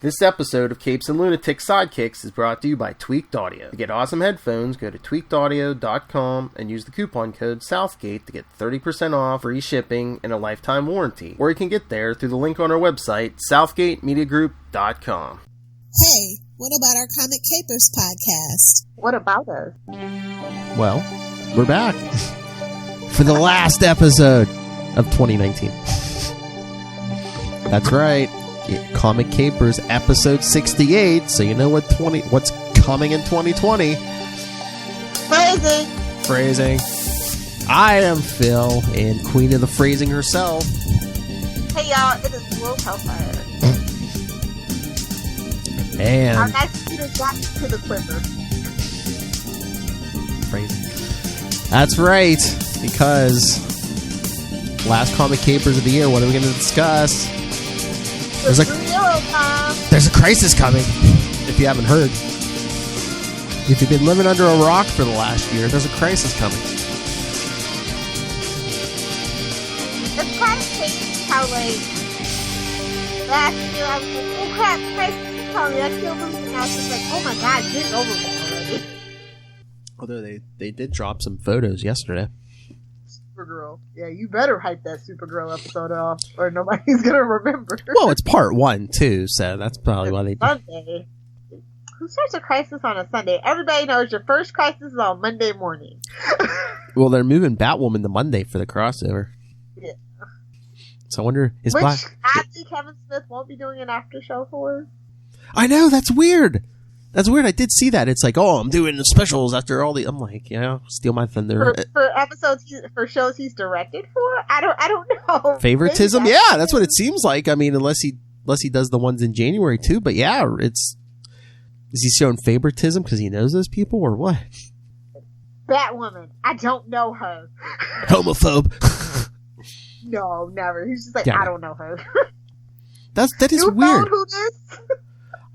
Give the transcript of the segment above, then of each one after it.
This episode of Capes and Lunatic Sidekicks is brought to you by Tweaked Audio. To get awesome headphones, go to tweakedaudio.com and use the coupon code Southgate to get 30% off, free shipping, and a lifetime warranty. Or you can get there through the link on our website, southgatemediagroup.com. Hey, what about our Comic Capers podcast? What about us? Well, we're back for the last episode of 2019. That's right. Comic Capers episode 68, so you know what's coming in 2020. Phrasing. I am Phil, and Queen of the Phrasing herself. Hey y'all, it is World Hellfire. And our next leader got to the quiver. Phrasing. That's right, because last Comic Capers of the year, what are we going to discuss? There's a crisis coming, if you haven't heard. If you've been living under a rock for the last year, there's a crisis coming. It's kind of crazy how, like, last year I was like, oh crap, crisis is coming. I feel something. I was just like, oh my god, get over it already. Although they did drop some photos yesterday. Supergirl. Yeah, you better hype that Supergirl episode off, or nobody's gonna remember. Well, it's part 1 too, so that's probably why they. Sunday. Who starts a crisis on a Sunday? Everybody knows your first crisis is on Monday morning. Well, they're moving Batwoman to Monday for the crossover. Yeah. So I wonder is Which Black. Actually, Kevin Smith won't be doing an after show for. I know, that's weird. That's weird. I did see that. It's like, oh, I'm doing the specials after all the. I'm like, steal my thunder. For episodes, for shows he's directed for. I don't know. Favoritism, yeah, that's what it seems like. I mean, unless he does the ones in January too. But yeah, is he showing favoritism because he knows those people or what? Batwoman, I don't know her. Homophobe. No, never. He's just like, yeah. I don't know her. That is you weird. Who this?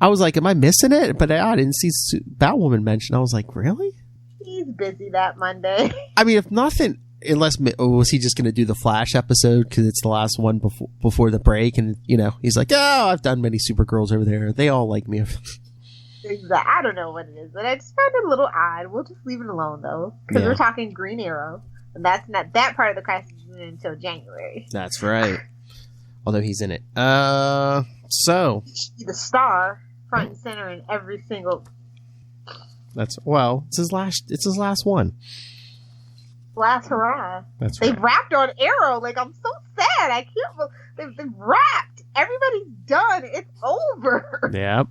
I was like, am I missing it? But I didn't see Batwoman mentioned. I was like, really? He's busy that Monday. I mean, if nothing, was he just going to do the Flash episode because it's the last one before the break? And, he's like, oh, I've done many Supergirls over there. They all like me. Exactly. I don't know what it is, but I just found it a little odd. We'll just leave it alone, though, because we're talking Green Arrow. And that's not that part of the crisis isn't until January. That's right. Although he's in it. So. He's the star. Front and center in every single. It's his last one. Last hurrah. That's right. They've wrapped on Arrow. Like, I'm so sad. I can't believe they've wrapped. Everybody's done. It's over. Yep.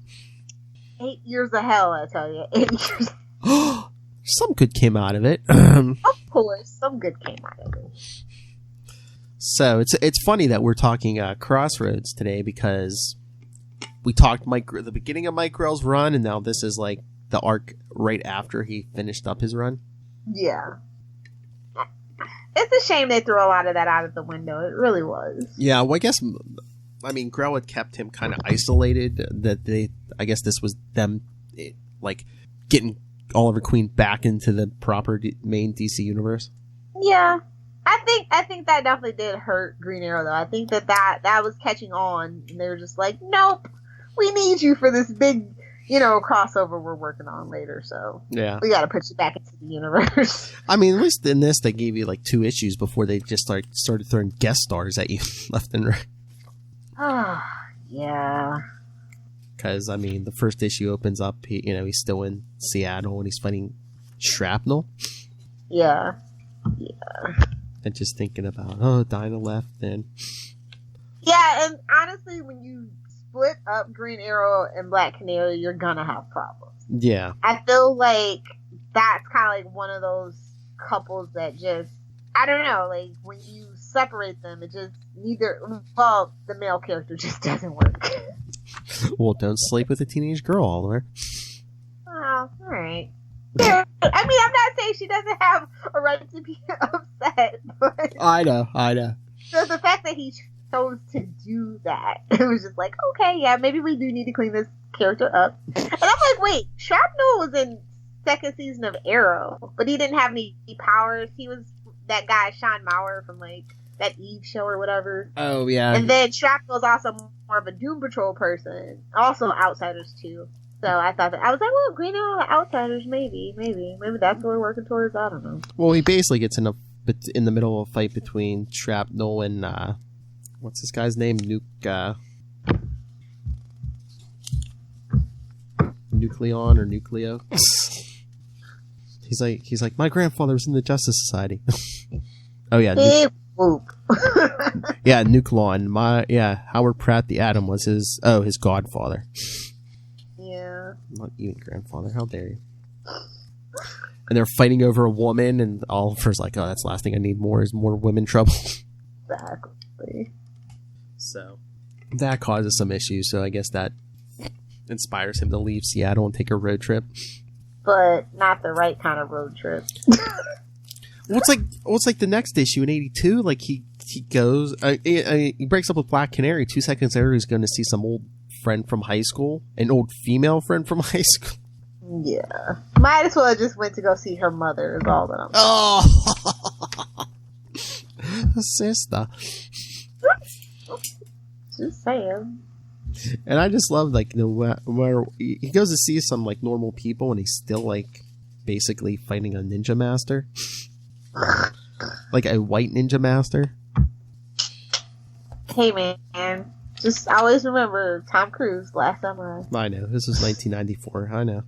8 years of hell, I tell you. 8 years. Some good came out of it. Of course, some good came out of it. So it's funny that we're talking Crossroads today because we talked the beginning of Mike Grell's run, and now this is like the arc right after he finished up his run. Yeah. It's a shame they threw a lot of that out of the window. It really was. Yeah, well, Grell had kept him kind of isolated. I guess this was them, like, getting Oliver Queen back into the proper main DC universe. Yeah. I think that definitely did hurt Green Arrow, though. I think that was catching on, and they were just like, nope. We need you for this big, crossover we're working on later. So yeah, we got to put you back into the universe. I mean, at least in this, they gave you like 2 issues before they just started throwing guest stars at you left and right. Oh, yeah. Because the first issue opens up. He's still in Seattle and he's fighting shrapnel. Yeah. And just thinking about Dinah left then. Yeah, and honestly, when you split up Green Arrow and Black Canary, you're gonna have problems. Yeah. I feel like that's kind of like one of those couples that just, I don't know, like when you separate them, it just the male character just doesn't work. Well, don't sleep with a teenage girl, Oliver. Oh, alright. Yeah, I'm not saying she doesn't have a right to be upset, but I know. So the fact that he chose to do that, it was just like, okay, yeah, maybe we do need to clean this character up. And I'm like, wait, Shrapnel was in second season of Arrow, but he didn't have any powers. He was that guy Sean Mauer from like that Eve show or whatever. Oh yeah. And then Shrapnel is also of a Doom Patrol person. Also Outsiders too. So I thought that I was like, well, Green Arrow Outsiders, maybe that's what we're working towards. I don't know. Well, he basically gets in the middle of a fight between Shrapnel and what's this guy's name? Nucleon or Nucleo. He's like, my grandfather was in the Justice Society. Oh yeah, yeah, Nucleon. Howard Pratt the Atom was his godfather. Yeah. Not even grandfather. How dare you? And they're fighting over a woman, and Oliver's like, oh, that's the last thing I need more women trouble. Exactly. So that causes some issues. So I guess that inspires him to leave Seattle and take a road trip. But not the right kind of road trip. Well, it's like the next issue in '82. Like he goes, he breaks up with Black Canary. 2 seconds later, he's going to see some old friend from high school, an old female friend from high school. Yeah, might as well have just went to go see her mother. Is all that I'm. Oh, sister. Just saying. And I just love, like, where he goes to see some, like, normal people, and he's still, like, basically fighting a ninja master. Like a white ninja master. Hey, man. Just always remember Tom Cruise, Last Samurai. I know. This was 1994. I know.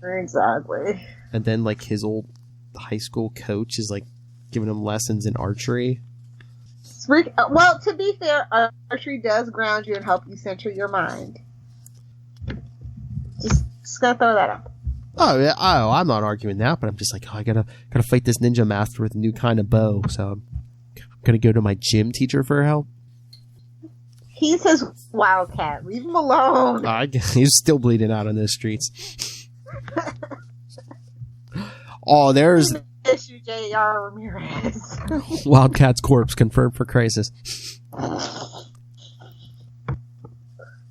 Exactly. And then, like, his old high school coach is, like, giving him lessons in archery. Well, to be fair, archery does ground you and help you center your mind. Just gonna throw that out. Oh, yeah. Oh, I'm not arguing that, but I'm just like, I gotta fight this ninja master with a new kind of bow, so I'm gonna go to my gym teacher for help. He's his wildcat. Leave him alone. He's still bleeding out on those streets. Oh, there's issue J.R. Ramirez. Wildcat's corpse confirmed for crisis.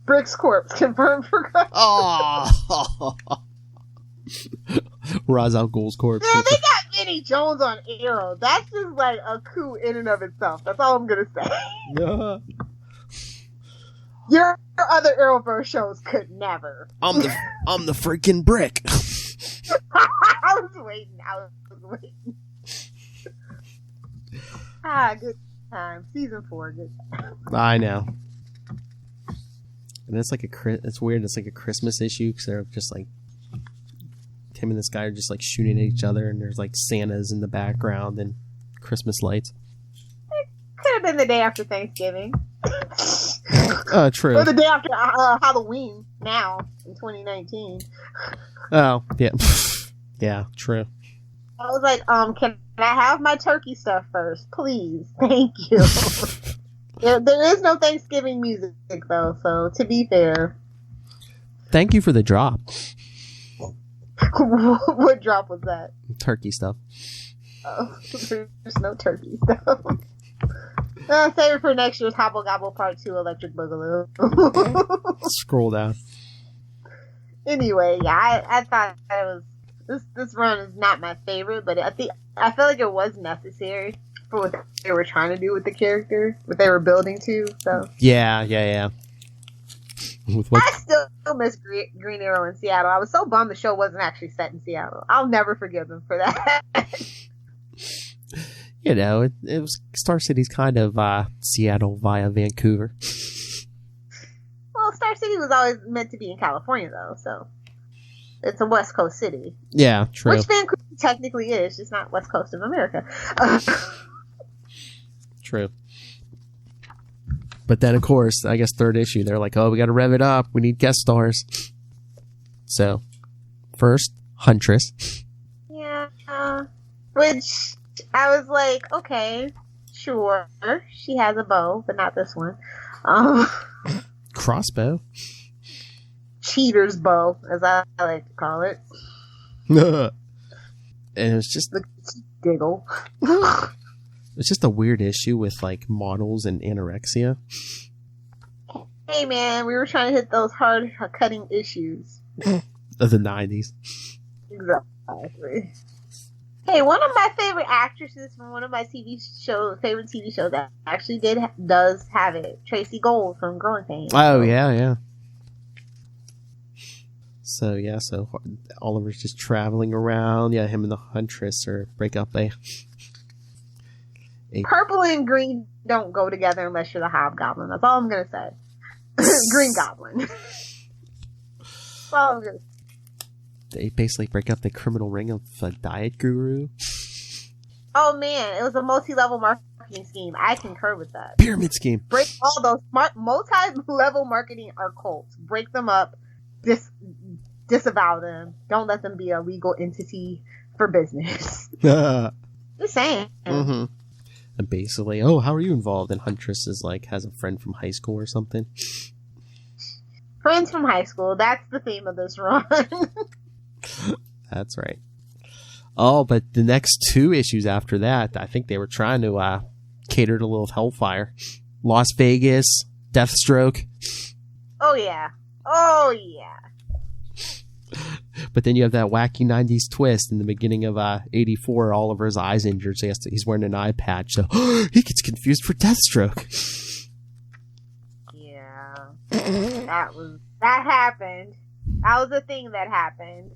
Brick's corpse confirmed for crisis. Oh, Ra's al Ghul's corpse. Man, they got Vinnie Jones on Arrow. That's just like a coup in and of itself. That's all I'm gonna say. Your other Arrowverse shows could never. I'm the freaking Brick. I was waiting. Good time. Season 4, good time. I know. And it's like it's weird. It's like a Christmas issue because they're just like him and this guy are just like shooting at each other, and there's like Santas in the background and Christmas lights. It could have been the day after Thanksgiving. True. Or the day after Halloween. Now in 2019. Oh yeah, yeah, true. I was like, can I have my turkey stuff first, please? Thank you. There is no Thanksgiving music though, so to be fair. Thank you for the drop. What drop was that? Turkey stuff. Oh, there's no turkey stuff. Save it for next year's Hobble Gobble Part 2 Electric Boogaloo. Scroll down. Anyway, yeah, I thought it was this run is not my favorite, but I feel like it was necessary for what they were trying to do with the character, what they were building to. So yeah. With what? I still miss Green Arrow in Seattle. I was so bummed the show wasn't actually set in Seattle. I'll never forgive them for that. You know, it was Star City's kind of Seattle via Vancouver. Well, Star City was always meant to be in California, though, so it's a West Coast city. Yeah, true. Which Vancouver technically is, just not West Coast of America. True. But then, of course, I guess third issue, they're like, oh, we got to rev it up. We need guest stars. So, first, Huntress. Yeah. Which I was like, okay, sure. She has a bow, but not this one. Crossbow? Cheater's bow, as I like to call it. And it was just the giggle. It's just a weird issue with like models and anorexia. Hey man, we were trying to hit those hard cutting issues Of the 90s. Exactly. Hey, one of my favorite actresses from one of my favorite TV shows that actually does have it. Tracy Gold from Growing Pains. Oh, yeah. So Oliver's just traveling around. Yeah, him and the Huntress break up a Purple and green don't go together unless you're the Hobgoblin. That's all I'm gonna say. Green Goblin. That's all I'm gonna say. They basically break up the criminal ring of the diet guru. Oh man, it was a multi-level marketing scheme. I concur with that. Pyramid scheme. Break all those multi-level marketing are cults. Break them up. Disavow them. Don't let them be a legal entity for business. Just saying. Mm-hmm. And basically, how are you involved? And Huntress is has a friend from high school or something. Friends from high school. That's the theme of this run. That's right. Oh, but the next 2 issues after that, I think they were trying to cater to Lilith Hellfire. Las Vegas, Deathstroke. Oh, yeah. But then you have that wacky 90s twist in the beginning of 84. Oliver's eye's injured, so he's wearing an eye patch, so he gets confused for Deathstroke. Yeah. That happened. That was a thing that happened.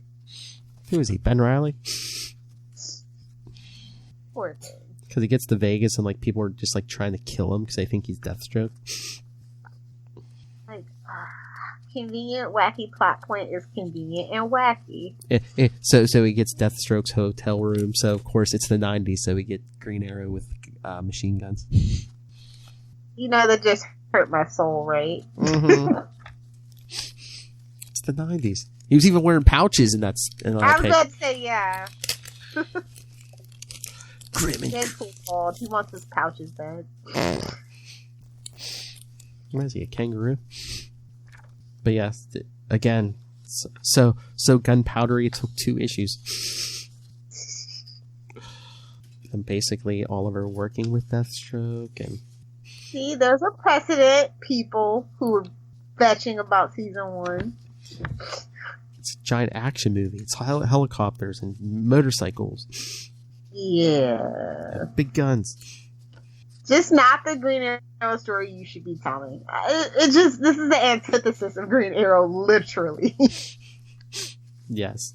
Who is he? Ben Reilly? Poor thing. Because he gets to Vegas and people are just trying to kill him because they think he's Deathstroke. Convenient, wacky plot point is convenient and wacky. So he gets Deathstroke's hotel room. So of course it's the 90s. So we get Green Arrow with machine guns. That just hurt my soul, right? Mm-hmm. It's the 90s. He was even wearing pouches, and that's. I was about to say, yeah. Grim and Deadpool. He wants his pouches back. What is he? A kangaroo? But yes, again, so gunpowdery. It took 2 issues. And basically Oliver working with Deathstroke and... See, there's a precedent, people who are fetching about season 1. It's a giant action movie. It's helicopters and motorcycles. Yeah. And big guns. Just not the Green Arrow story you should be telling. This is the antithesis of Green Arrow, literally. Yes.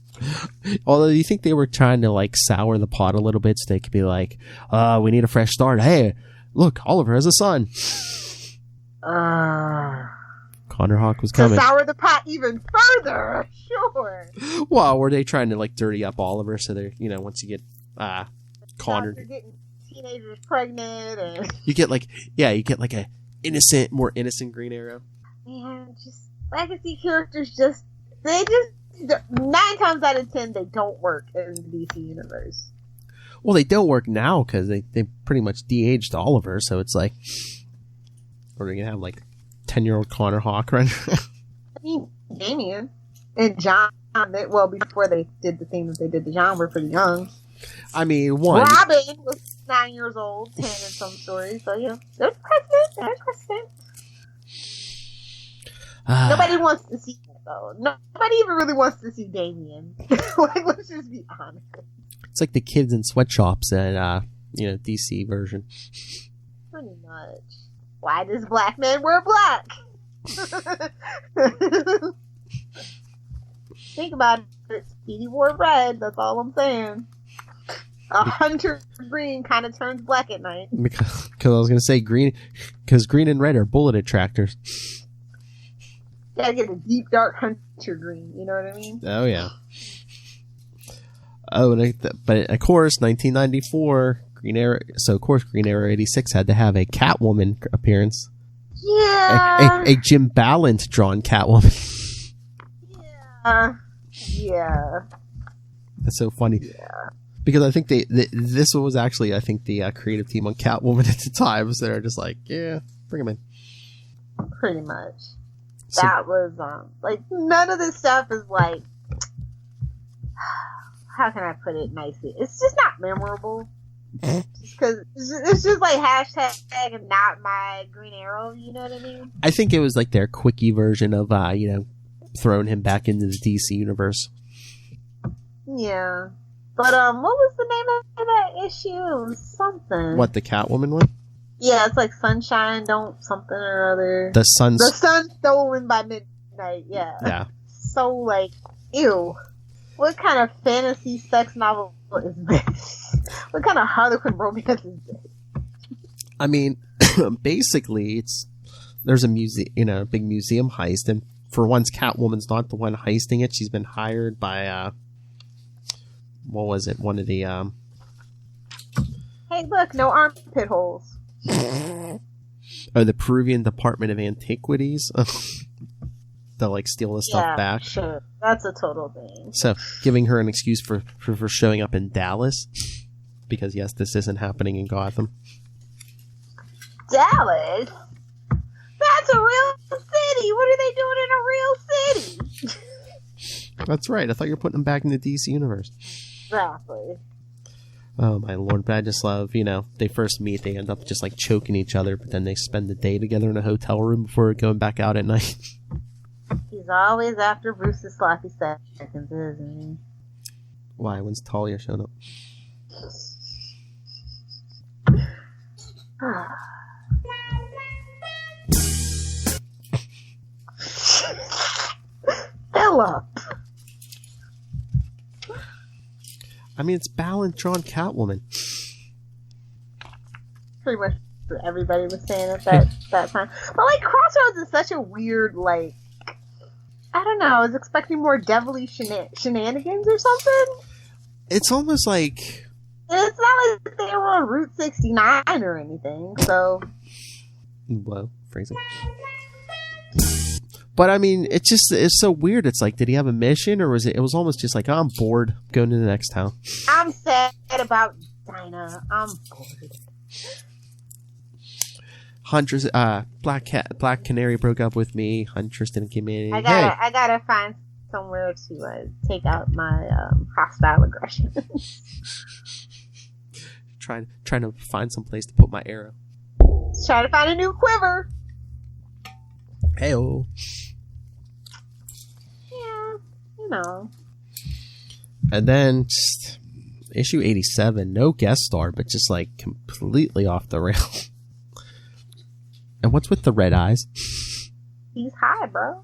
Although you think they were trying to sour the pot a little bit so they could be we need a fresh start. Hey, look, Oliver has a son. Connor Hawk was coming. To sour the pot even further, sure. Well, were they trying to dirty up Oliver so they're, once you get Connor... You're getting teenagers pregnant and... You get a more innocent Green Arrow. Man, just legacy characters 9 times out of 10 they don't work in the DC universe. Well, they don't work now because they pretty much de-aged Oliver, so it's or they're gonna have 10-year-old Connor Hawk right now. I mean, Damian and John, before they did the thing that they did to John, were pretty young. I mean, Robin was 9 years old, 10 in some stories, so yeah, there's precedent. Nobody wants to see that, though. Nobody even really wants to see Damian. Let's just be honest. It's like the kids in sweatshops and, DC version. Pretty much. Why does black man wear black? Think about it. Speedy wore red. That's all I'm saying. A hunter green kind of turns black at night. Because I was going to say green, because green and red are bullet attractors. You gotta get a deep dark hunter green. You know what I mean? Oh yeah. Oh, but of course, 1994 Green Arrow. So of course, Green Arrow 86 had to have a Catwoman appearance. Yeah. A Jim Ballant drawn Catwoman. Yeah. That's so funny. Yeah. Because I think this was actually the creative team on Catwoman at the time, so they're just yeah, bring him in. Pretty much. So, that was none of this stuff is how can I put it nicely? It's just not memorable. Because it's just hashtag and not my Green Arrow. You know what I mean? I think it was their quickie version of throwing him back into the DC universe. Yeah. But what was the name of that issue? It was something. What, the Catwoman one? Yeah, it's like Sunshine Don't something or other. The Sun Stolen by Midnight. Yeah. Yeah. So like, ew. What kind of fantasy sex novel is this? What kind of Harlequin romance is this? I mean, basically, there's a big museum heist, and for once, Catwoman's not the one heisting it. She's been hired by, what was it? One of the, Hey, look, no armpit holes. the Peruvian Department of Antiquities. They'll like steal the stuff back. Sure. That's a total thing. So, giving her an excuse for showing up in Dallas, because yes, this isn't happening in Gotham. Dallas? That's a real city. What are they doing in a real city? That's right. I thought you were putting them back in the DC universe. Exactly. Oh my lord! But I just love, they first meet, they end up just like choking each other, but then they spend the day together in a hotel room before going back out at night. He's always after Bruce's sloppy seconds, isn't he? Why? When's Talia showing up? Philip! I mean, it's balanced drawn Catwoman. Pretty much what everybody was saying at that time. But, like, Crossroads is such a weird, like, I don't know, I was expecting more devilly shenanigans or something. It's almost like... It's not like they were on Route 69 or anything, so... Whoa, phrasing. But, I mean, it's so weird. It's like, did he have a mission, or was it was almost just like, oh, I'm bored, going to the next town. I'm sad about Dinah. I'm bored. Huntress, Black Canary broke up with me. Huntress didn't give me any. I gotta find somewhere to take out my hostile aggression. Trying to find some place to put my arrow. Just trying to find a new quiver. Heyo. Yeah, And then just issue 87, no guest star, but just like completely off the rail. And what's with the red eyes? He's high, bro.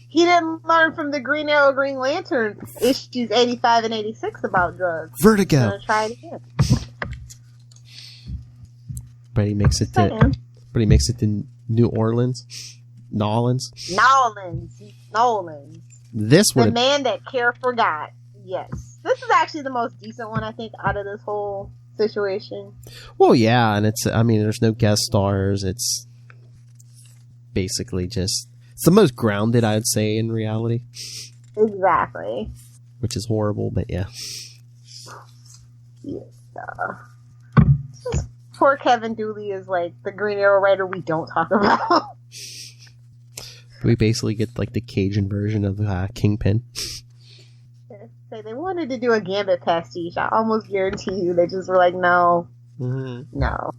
He didn't learn from the Green Arrow, Green Lantern issues 85 and 86 about drugs. Vertigo. He's gonna try it again. But he makes it to New Orleans. Nolans. This would the man that Care forgot. Yes. This is actually the most decent one, I think, out of this whole situation. Well, yeah, and there's no guest stars. It's basically just, it's the most grounded, I'd say, in reality. Exactly. Which is horrible, but yeah. Yeah. Poor Kevin Dooley is like the Green Arrow writer we don't talk about. We basically get like the Cajun version of Kingpin. Say they wanted to do a Gambit pastiche. I almost guarantee you they just were like, no. Mm-hmm. No.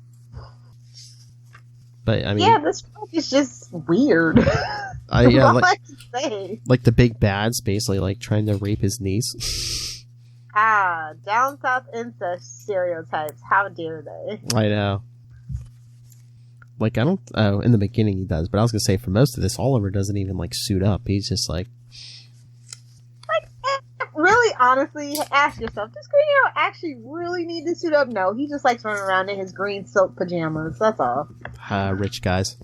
But I mean, yeah, this book is just weird. Yeah, like the big bad's basically like trying to rape his niece. Down south incest stereotypes. How dare they? I know. Like, in the beginning he does, but I was gonna say for most of this, Oliver doesn't even like suit up. He's just like really, honestly, ask yourself, does Green Arrow actually really need to suit up? No, he just likes running around in his green silk pajamas. That's all. Rich guys.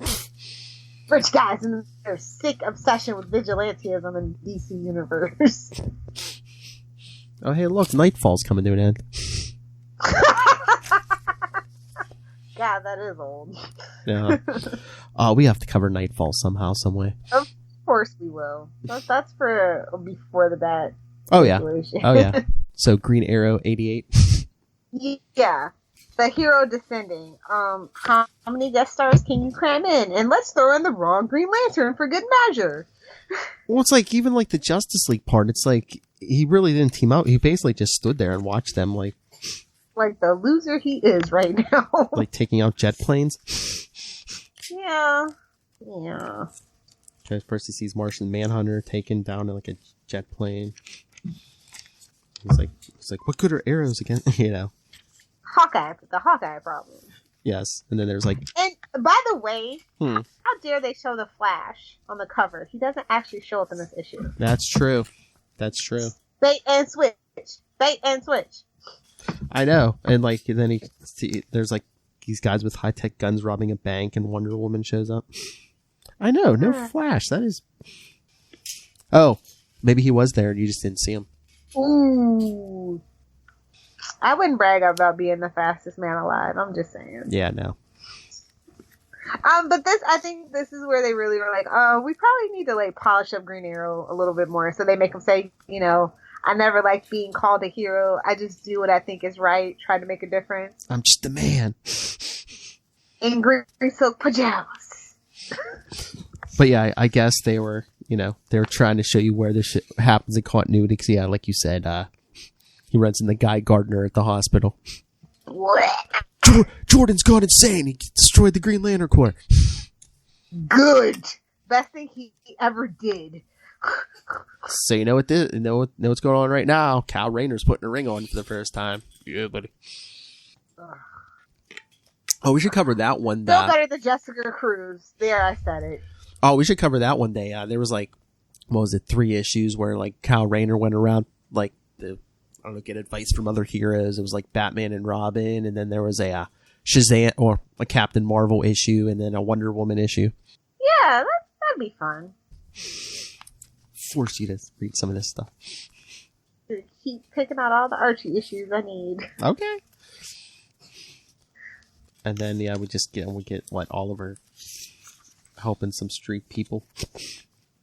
Rich guys and their sick obsession with vigilantism in DC Universe. Oh, hey, look, Nightfall's coming to an end. God, that is old. Yeah. We have to cover Nightfall somehow, some way. Of course we will. That's for before the bat. Oh, yeah. Situation. Oh, yeah. So, Green Arrow 88. Yeah. The hero descending. How many guest stars can you cram in? And let's throw in the wrong Green Lantern for good measure. Well, it's like, even like the Justice League part, it's like, he really didn't team up. He basically just stood there and watched them, like the loser he is right now. Like taking out jet planes. Yeah. First he sees Martian Manhunter taken down in like a jet plane. He's like, what good are arrows again? You know. The Hawkeye problem. Yes, and then there's like. And by the way, how dare they show the Flash on the cover? He doesn't actually show up in this issue. That's true. Bait and switch. I know, and like then there's like these guys with high tech guns robbing a bank, and Wonder Woman shows up. I know, no Flash. That is. Oh, maybe he was there and you just didn't see him. Ooh. I wouldn't brag about being the fastest man alive. I'm just saying. Yeah, no. But I think this is where they really were like, we probably need to like polish up Green Arrow a little bit more. So they make him say, you know, I never liked being called a hero. I just do what I think is right. Try to make a difference. I'm just a man. In green silk pajamas. But yeah, I guess they were trying to show you where this shit happens in continuity. Because yeah, like you said, he runs in the Guy Gardner at the hospital. Jordan's gone insane. He destroyed the Green Lantern Corps. Good. Best thing he ever did. So you know what's going on right now. Cal Rayner's putting a ring on for the first time. Yeah, buddy. Oh, we should cover that one day. Still better than Jessica Cruz. There, I said it. Oh, we should cover that one day. There was like, what was it, 3 issues where like Cal Rayner went around like get advice from other heroes. It was like Batman and Robin, and then there was a Shazam or a Captain Marvel issue, and then a Wonder Woman issue. Yeah, that'd be fun. Force you to read some of this stuff. Keep picking out all the Archie issues I need. Okay. And then we get what, Oliver helping some street people.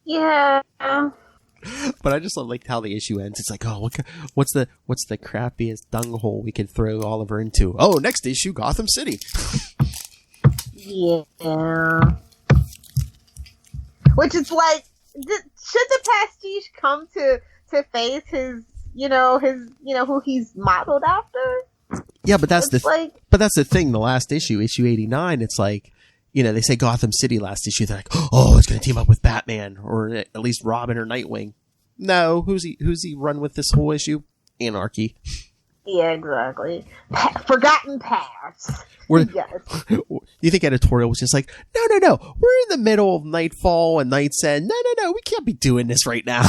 Yeah. But I just love like how the issue ends. It's like, oh, what's the crappiest dunghole we could throw Oliver into? Oh, next issue, Gotham City. Yeah. Which is like, should the pastiche come to face his who he's modeled after? Yeah, but that's the thing. The last issue 89, it's like, they say Gotham City last issue. They're like, oh, it's going to team up with Batman or at least Robin or Nightwing. No, who's he run with this whole issue? Anarchy. Yeah, exactly. Forgotten past. Yes. You think editorial was just like, no, we're in the middle of Nightfall and Night's End. No, we can't be doing this right now.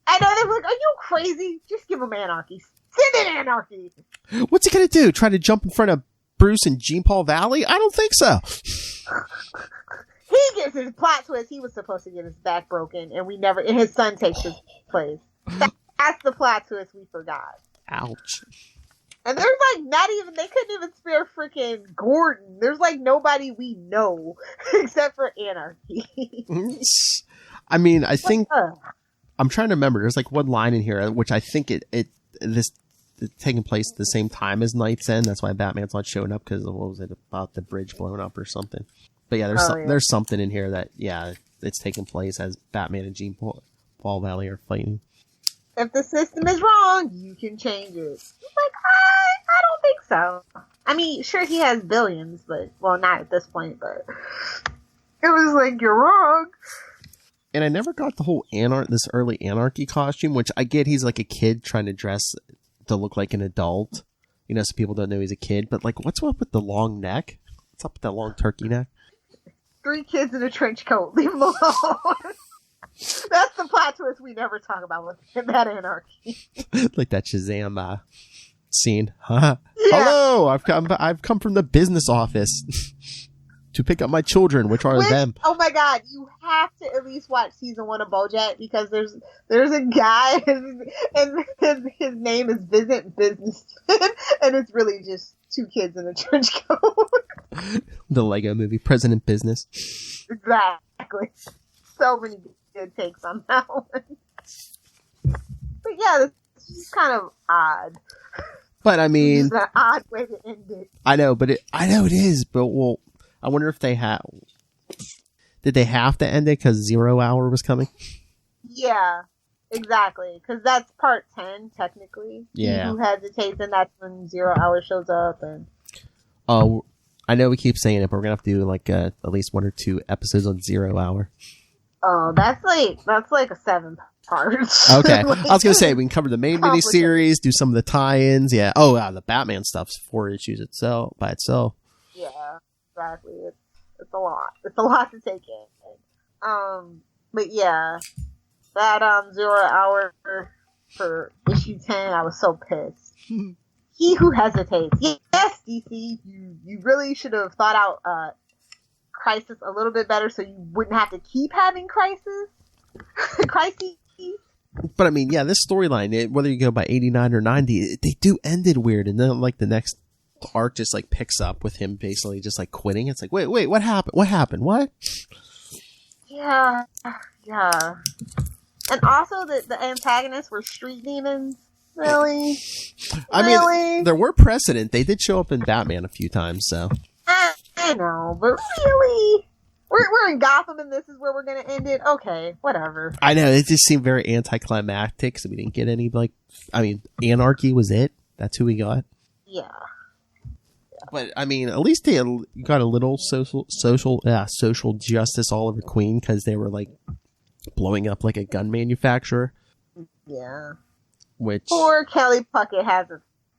I know, they were like, are you crazy? Just give him anarchy. Send in anarchy. What's he gonna do? Try to jump in front of Bruce and Jean Paul Valley? I don't think so. He gets his plot twist. He was supposed to get his back broken, and his son takes his place. That's the plot twist we forgot. Ouch. And there's like they couldn't even spare freaking Gordon. There's like nobody we know except for Anarchy. I mean, I think I'm trying to remember. There's like one line in here which I think it's taking place at the same time as Night's End. That's why Batman's not showing up, because what was it about the bridge blowing up or something? But yeah, there's something in here that it's taking place as Batman and Jean Paul Valley are fighting. If the system is wrong, you can change it. It's like, I don't think so. I mean, sure, he has billions, but not at this point. But it was like, you're wrong. And I never got the whole this early Anarchy costume, which I get. He's like a kid trying to dress to look like an adult, so people don't know he's a kid. But like, what's up with the long neck? What's up with that long turkey neck? 3 kids in a trench coat. Leave them alone. That's the plot twist we never talk about with that Anarchy. Like that Shazam scene. Huh? Yeah. Hello, I've come from the business office to pick up my children. Which are them? Oh my god, you have to at least watch season 1 of BoJack, because there's a guy and his name is Visit Businessman, and it's really just 2 kids in a trench coat. The Lego movie, President Business. Exactly. So many good takes on that one. But yeah, this is kind of odd. But I mean, it's an odd way to end it. I know it is. But I wonder if did they have to end it because 0 Hour was coming? Yeah, exactly. Because that's part 10 technically. Yeah. Who hesitates, and that's when 0 Hour shows up. And I know we keep saying it, but we're gonna have to do like at least 1 or 2 episodes on 0 Hour. Oh, that's like a 7 part. Okay. Like, I was going to say, we can cover the main miniseries, do some of the tie-ins. Yeah. Oh, yeah, the Batman stuff's 4 issues by itself. Yeah, exactly. It's a lot. It's a lot to take in. But yeah, that 0 hour for issue 10, I was so pissed. He who hesitates. Yes, DC, you really should have thought out Crisis a little bit better so you wouldn't have to keep having crises. But I mean, yeah, this storyline, whether you go by 89 or 90, they do end it weird. And then like the next arc just like picks up with him basically just like quitting. It's like, wait, what happened? What? Yeah. And also the antagonists were street demons. Really? I mean, there were precedent. They did show up in Batman a few times, so. I know, but really? We're in Gotham and this is where we're going to end it? Okay, whatever. I know, it just seemed very anticlimactic, so we didn't get any, like, I mean, Anarchy was it. That's who we got. Yeah. But, I mean, at least they got a little social justice Oliver Queen, because they were, like, blowing up like a gun manufacturer. Yeah. Which... Poor Kelly Puckett has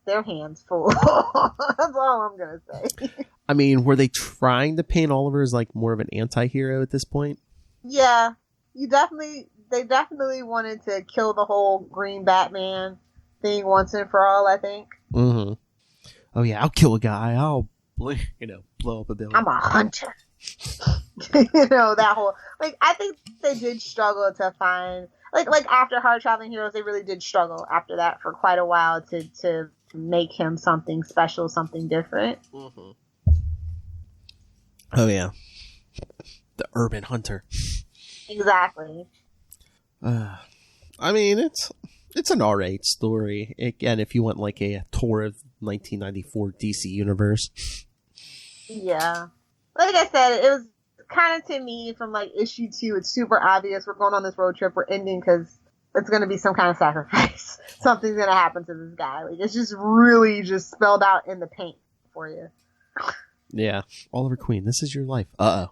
their hands full. That's all I'm going to say. I mean, were they trying to paint Oliver as like more of an anti-hero at this point? Yeah. They definitely wanted to kill the whole Green Batman thing once and for all, I think. Mm-hmm. Oh yeah, I'll kill a guy. I'll, blow up a building. I'm a hunter. That whole, like, I think they did struggle to find, like after Hard Traveling Heroes, they really did struggle after that for quite a while to make him something special, something different. Mm-hmm. Oh yeah, the urban hunter. Exactly. I mean, it's an alright story. Again, if you want like a tour of 1994 DC Universe. Yeah. Like I said, it was kind of, to me, from like issue 2, it's super obvious we're going on this road trip, we're ending because it's going to be some kind of sacrifice. Something's going to happen to this guy. Like, it's just really just spelled out in the paint for you. Yeah. Oliver Queen, this is your life. Uh-oh.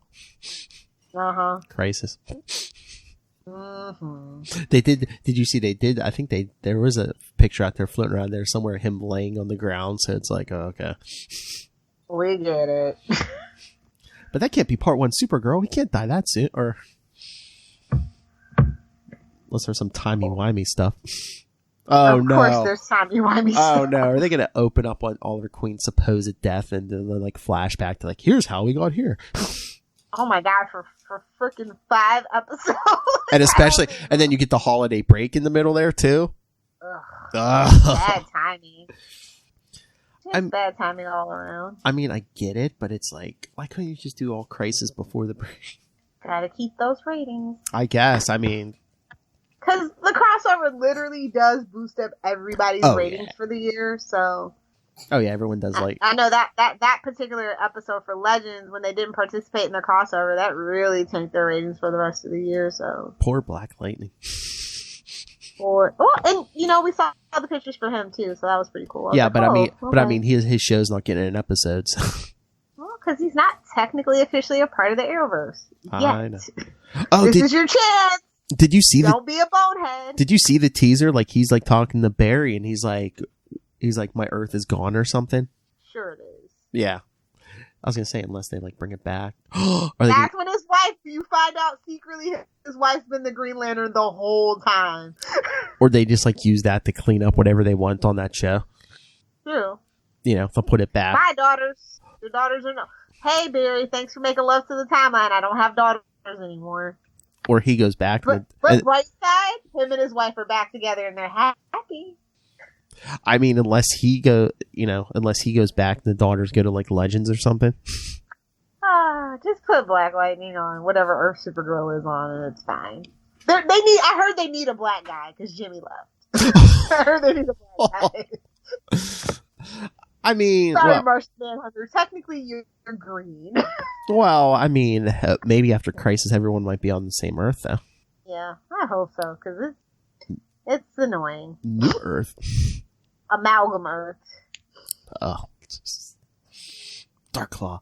Uh-huh. Crisis. Mm-hmm. Did you see I think there was a picture out there floating around there somewhere, him laying on the ground, so it's like, oh, okay. We get it. But that can't be part 1 Supergirl. He can't die that soon, or unless there's some timey-wimey stuff. Oh, no. Of course there's timey-wimey stuff. Oh, no. Are they going to open up on Oliver Queen's supposed death and then like flashback to like, here's how we got here? Oh my God, for freaking 5 episodes. And especially, and then you get the holiday break in the middle there too. Ugh. Bad timing. Bad timing all around. I mean, I get it, but it's like, why couldn't you just do all Crisis before the break? Gotta keep those ratings. I guess. I mean, because the crossover literally does boost up everybody's ratings for the year, so... Oh yeah, everyone does like... I know that particular episode for Legends, when they didn't participate in the crossover, that really tanked their ratings for the rest of the year, so... Poor Black Lightning. And, we saw the pictures for him, too, so that was pretty cool. Yeah, but I mean, his show's not getting an episode, so... Well, because he's not technically officially a part of the Arrowverse. I know. Oh, this is your chance! Did you see Don't be a bonehead. Did you see the teaser? Like, he's like talking to Barry, and he's like, my Earth is gone or something. Sure it is. Yeah, I was gonna say unless they like bring it back. That's when his wife. You find out secretly his wife's been the Green Lantern the whole time. Or they just like use that to clean up whatever they want on that show. True. They'll put it back. My daughters. Your daughters are no. Hey Barry, thanks for making love to the timeline. I don't have daughters anymore. Or he goes back. But right side, him and his wife are back together and they're happy. I mean, unless he goes back and the daughters go to like Legends or something. Just put Black Lightning on whatever Earth Supergirl is on and it's fine. I heard they need a black guy because Jimmy left. I heard they need a black guy. I mean, sorry, Martian Manhunter. Technically, you're green. Well, I mean, maybe after Crisis, everyone might be on the same Earth, though. Yeah, I hope so, because it's annoying. New Earth. Amalgam Earth. Oh, Dark Claw.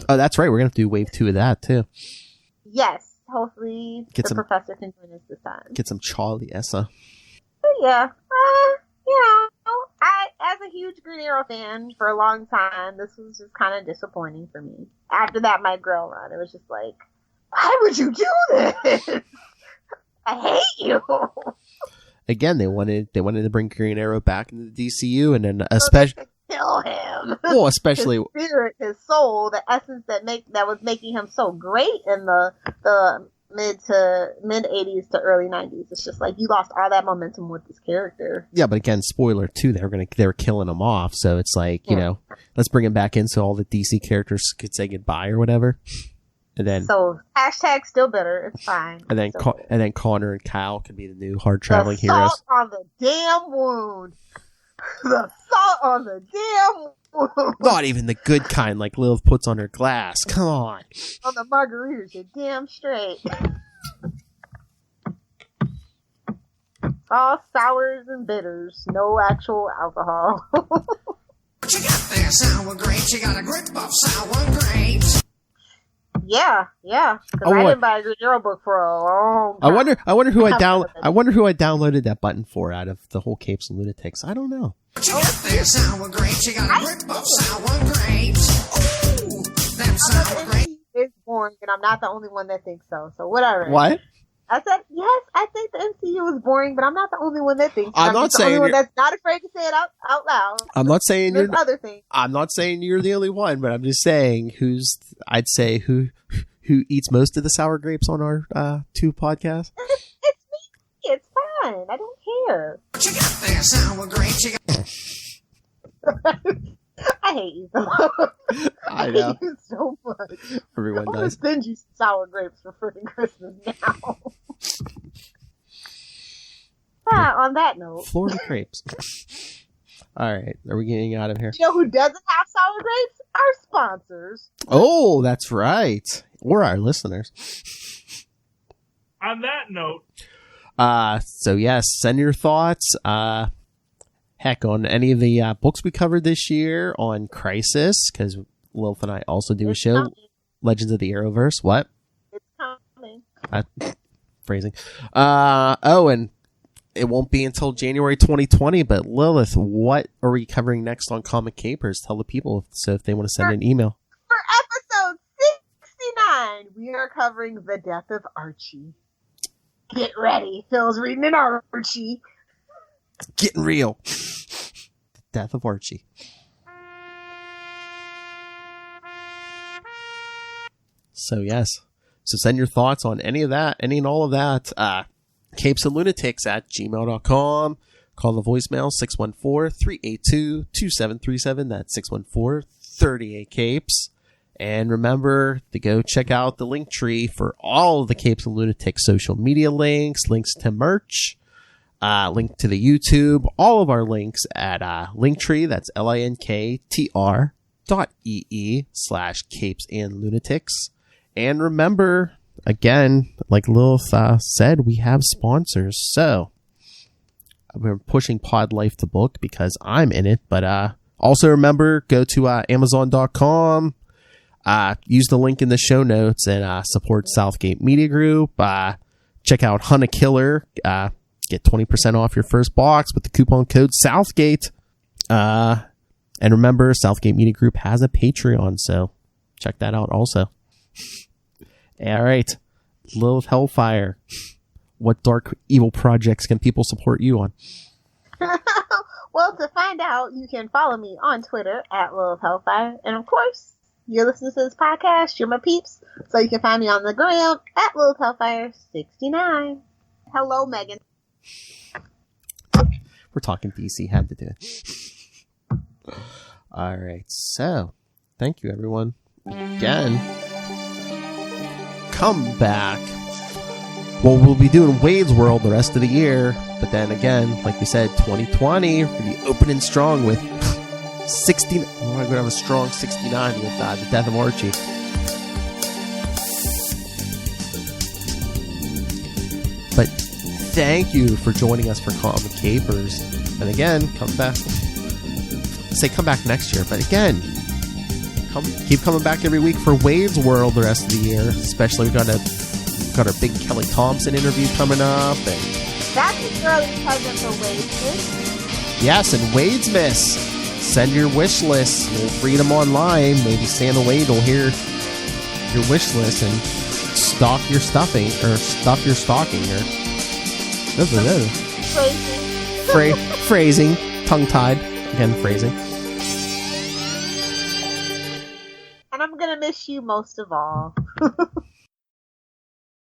Oh, that's right. We're gonna have to do Wave 2 of that too. Yes, hopefully the professor can join us this time. Get some Charlie Essa. Yeah, as a huge Green Arrow fan for a long time, this was just kind of disappointing for me. After that Mike Grell run, it was just like, why would you do this? I hate you. Again, they wanted to bring Green Arrow back into the DCU, and then especially kill him. Well, especially his spirit, his soul, the essence that was making him so great in the mid 80s to early 90s. It's just like you lost all that momentum with this character. Yeah, but again, spoiler too. They were killing him off, so it's like let's bring him back in so all the DC characters could say goodbye or whatever. And then hashtag still bitter. It's fine. And then Connor and Kyle could be the new hard traveling heroes. Salt on the damn wound. The salt on the damn wound. Not even the good kind like Lilith puts on her glass. Come on. On the margaritas, you're damn straight. All sours and bitters, no actual alcohol. She got their sour grapes. She got a grip of sour grapes. Yeah. Because I didn't buy a Green Arrow book for a long time. I wonder who I downloaded that button for out of the whole Capes and Lunatics. I don't know. She got their sour grapes. She got a grip of sour grapes. Ooh, them sour grapes. It's boring, and I'm not the only one that thinks so. So whatever. What? I said yes. I think the MCU is boring, but I'm not the only one that thinks. I'm not saying the only one that's not afraid to say it out loud. I'm not saying There's other things. I'm not saying you're the only one, but I'm just saying who eats most of the sour grapes on our two podcasts. It's me. It's fine. I don't care. She got their sour grapes. I hate you so much. I know. Hate you so much. Everyone I'm does. gonna send you sour grapes for freaking Christmas now. On that note, Florida crepes. All right, are we getting out of here? You know who doesn't have sour grapes? Our sponsors. Oh, that's right. Or our listeners. On that note. So yes, send your thoughts. Heck, on any of the books we covered this year, on Crisis, because Lilith and I also do a show, coming. Legends of the Arrowverse. What? It's coming. Phrasing. And it won't be until January 2020, but Lilith, what are we covering next on Comic Capers? Tell the people so if they want to send an email. For episode 69, we are covering the death of Archie. Get ready. Phil's reading an Archie. Getting real. The death of Archie. So yes. So send your thoughts on any of that, any and all of that. capesandlunatics@gmail.com. Call the voicemail 614-382-2737. That's 614-38-CAPES. And remember to go check out the link tree for all of the Capes and Lunatics social media links to merch, link to the YouTube, all of our links at Linktree. That's linktr.ee/Capes and Lunatics. And remember, again, like Lilith said, we have sponsors. So we're pushing Pod Life the book because I'm in it. But also remember, go to Amazon.com. Use the link in the show notes and support Southgate Media Group. Check out Hunt a Killer. Get 20% off your first box with the coupon code Southgate. And remember, Southgate Media Group has a Patreon, so check that out also. All right. Lilith Hellfire. What dark evil projects can people support you on? Well, to find out, you can follow me on Twitter at Lilith Hellfire. And of course, you're listening to this podcast, you're my peeps. So you can find me on the gram at Lilith Hellfire 69. Hello, Megan. We're talking DC, had to do it. All right. So, thank you, everyone. Again, come back. Well, we'll be doing Wade's World the rest of the year. But then again, like we said, 2020, we're going to be opening strong with 60. We're going to have a strong 69 with the death of Archie. But thank you for joining us for Comic Capers. And again, come back. Come back next year. But again, keep coming back every week for Wade's World the rest of the year. Especially, we've got a got our big Kelly Thompson interview coming up, and That's a girly present for Wade. yes, and Wade's Miss. Send your wish list. We'll read them online. Maybe Santa Wade will hear your wish list and stock your stuffing or stuff your stocking or phrasing, tongue tied again, phrasing. And I'm gonna miss you most of all.